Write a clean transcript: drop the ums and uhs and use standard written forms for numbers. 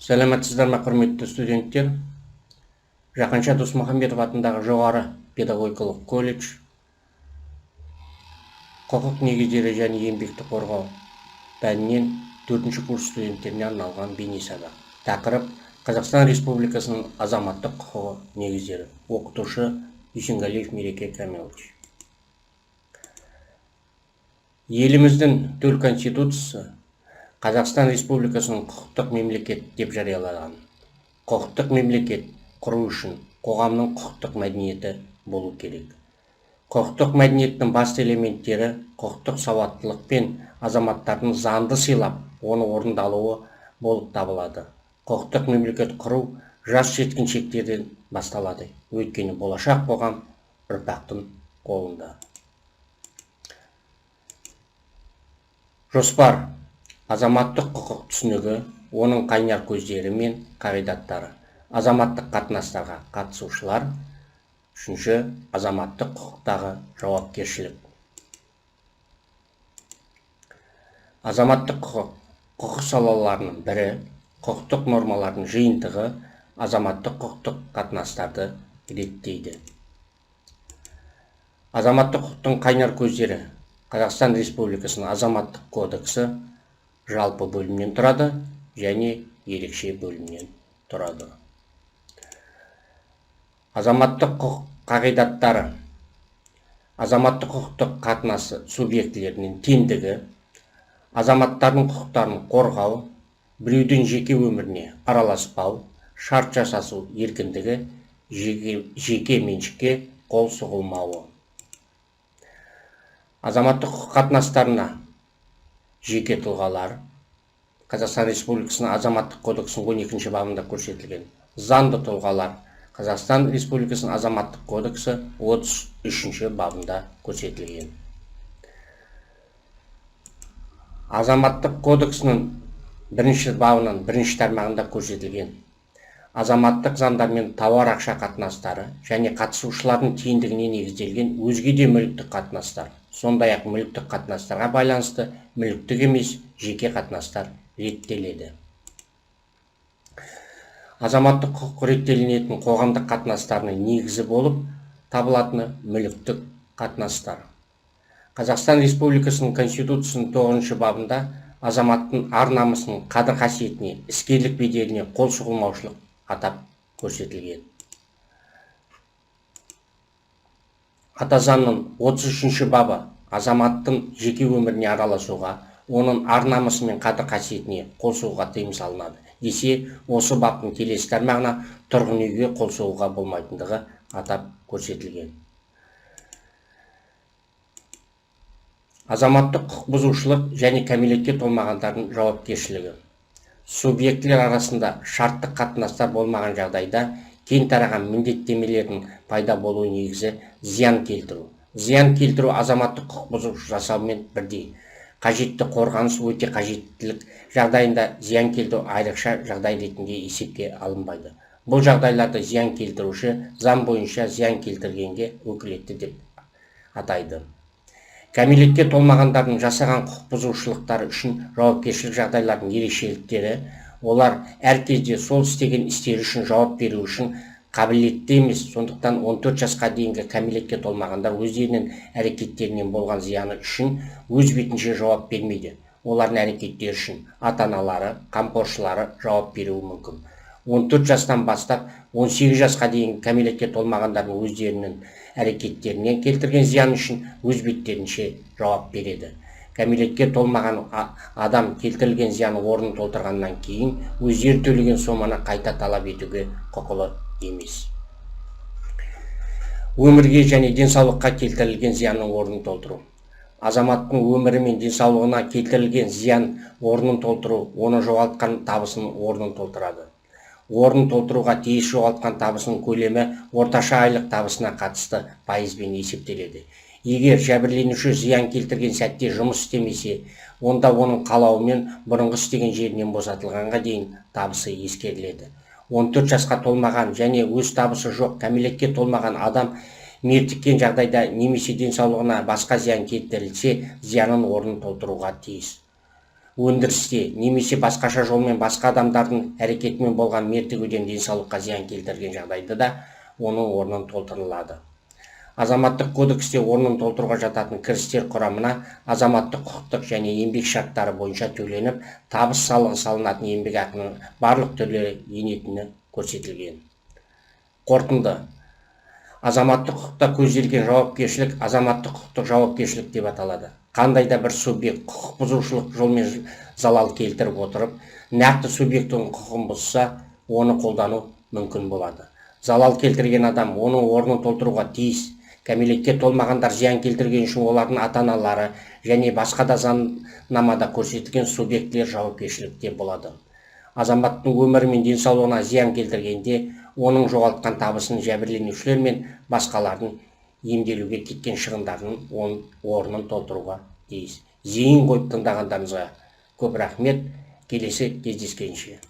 Сәлеметсіздер ме, құрметті студенттер? Жақанша Досмұхамбетов атындағы жоғары педагогикалық колледж құқық негіздері және еңбекті қорғау пәнінен 4-ші курс студенттеріне арналған бейнесабақ. Тақырып: Қазақстан Республикасының азаматтық құқығы негіздері. Оқытушы: Дүйсенгалиев Мереке Камилович. Еліміздің төл конституциясы Қазақстан Республикасының құқықтық мемлекет деп жариялаған. Құқықтық мемлекет құру үшін қоғамның құқықтық мәдениеті болу керек. Құқықтық мәдениеттің басты элементтері құқықтық сауаттылық пен азаматтардың заңды сыйлап, оны орындалуы болып табылады. Құқықтық мемлекет құру жас жеткіншектерден басталады, өйткені болашақ қоғам ұрпақтың қолында. Жоспар: азаматтық құқық түсінігі, оның қайнар көздері мен қағидаттары. Азаматтық қатынастарға қатысушылар. 3-ші азаматтық құқықтағы жауапкершілік. Азаматтық құқық салаларының бірі, құқықтық нормалардың жиынтығы азаматтық құқықтық қатынастарды реттейді. Азаматтық құқықтың қайнар көздері: Қазақстан Республикасының азаматтық кодексі жалпы бөлімнен тұрады және ерекше бөлімнен тұрады. Азаматтық құқық қағидаттары: азаматтық құқықтық қатынасы субъектілерінің теңдігі, азаматтардың құқықтарын қорғау, біреудің жеке өміріне араласпау, шарт жасасу еркіндігі, жеке меншікке қол сұғылмауы. Азаматтық құқық қатынастарына жеке тұлғалар Қазақстан Республикасының азаматтық кодексінің 12-ші бабында көрсетілген. Заңды тұлғалар Қазақстан Республикасының азаматтық кодексі 33-ші бабында көрсетілген. Азаматтық кодексінің 1-ші бабының 1-ші тармағында көрсетілген. Азаматтық заңдар мен тауар ақша қатынастары және қатысушылардың тиімдігіне негізделген өзге де мүліктік қатынастар, сондай-ақ мүліктік қатынастарға байланысты мүліктік емес жеке қатынастар реттеледі. Азаматтық құқық реттелінетін қоғамдық қатынастарының негізі болып табылатыны мүліктік қатынастар. Қазақстан Республикасының Конституциясының 9-ші бабында азаматтың ар-намысының қадір-қасиетіне, іскерлік беделіне қол сұғылмаушылық атап көрсетілген. Ата заңның 33-ші бабы азаматтың жеке өміріне араласуға, оның ар-намысы мен қадір-қасиетіне қол сұғуға тыйым салынады десе, осы баптың келесі тармағына тұрғын үйге қол сұғуға болмайтындығы атап көрсетілген. Азаматтық құқық бұзушылық және кәмелетке толмағандардың жауапкершілігі. Субъектілер арасында шарттық қатынастар болмаған жағдайда кең тараған міндеттемелердің пайда болу негізі зиян келтіру. Зиян келтіру азаматтық құқық бұзушылық жасаумен бірдей. Қажетті қорғаныс өте қажеттілік жағдайында зиян келтіру айрықша жағдай ретінде есепке алынбайды. Бұл жағдайларды зиян келтіруші заң бойынша зиян келтіргенге өкілетті деп атайды. Кәмелетке толмағандардың жасаған құқық бұзушылықтары үшін жауапкершілік жағдайлардың ерекшеліктері: олар әр кезде сол істеген істері үшін жауап беру үшін қабілетті емес, сондықтан 14 жасқа дейінгі кәмелетке толмағандар өздерінің әрекеттерінен болған зияны үшін өз бетінше жауап бермейді. Олардың әрекеттері үшін ата-аналары, қамқоршылары жауап беруі мүмкін. 14 жастан бастап 18 жасқа дейінгі кәмелетке толмағандардың өздерінің әрекеттерінен келтірген зиян үшін өз беттерінше жауап береді. Кәмелетке толмаған адам келтірілген зияны орнын толтырғаннан кейін өздері төлеген соманы қайта талап етуге құқылы емес. Өмірге және денсаулыққа келтірілген зиянның орнын толтыру. Азаматтың өмірі мен денсаулығына келтірілген зиян орнын толтыру, оны жоғалтқан табысының орнын толтырады. Орнын толтыруға тиіс жоғалтқан табысының көлемі орташа айлық табысына қатысты пайызбен есептеледі. Егер жәбірленуші зиян келтірген сәтте жұмыс істемесе, онда оның қалауымен бұрынғы істеген жерінен босатылғанға дейін табысы ескеріледі. 14 жасқа толмаған және өз табысы жоқ кәмелетке толмаған адам мертіккен жағдайда немесе денсаулығына басқа зиян келтірілсе, зиянын орнын толтыруға тиіс. өндірісте немесе басқаша жолмен басқа адамдардың әрекетімен болған мертігуден денсаулыққа зиян келтірген жағдайда да оның орнын толтырылады. Азаматтық кодексте орнын толтыруға жататын кірістер құрамына азаматтық құқықтық және еңбек шарттары бойынша төленіп, табыс салығы салынатын еңбекақының барлық түрлері енетіні көрсетілген. Қорытынды: азаматтық құқықта көзделген жауапкершілік азаматтық құқықтық жауапкершілік деп аталады. Қандай да бір субъект құқық бұзушылық жолмен залал келтіріп отырып, нақты субъектінің құқығын бұзса, оны қолдану мүмкін болады. Залал келтірген адам оның орнын толтыруға тиіс. Кәмелетке толмағандар зиян келтірген үшін олардың ата-аналары және басқа да заңнамада көрсетілген субъектілер жауапкершілікте болады. Азаматтың өмірі мен денсаулығына зиян келтіргенде, оның жоғалтқан табысын жәбірленушілер мен басқалардың емделуге кеткен шығындарын орнын толтыруға тиіс. Зейін қойып тыңдағандарыңызға көп рахмет. Келесі кездескенше.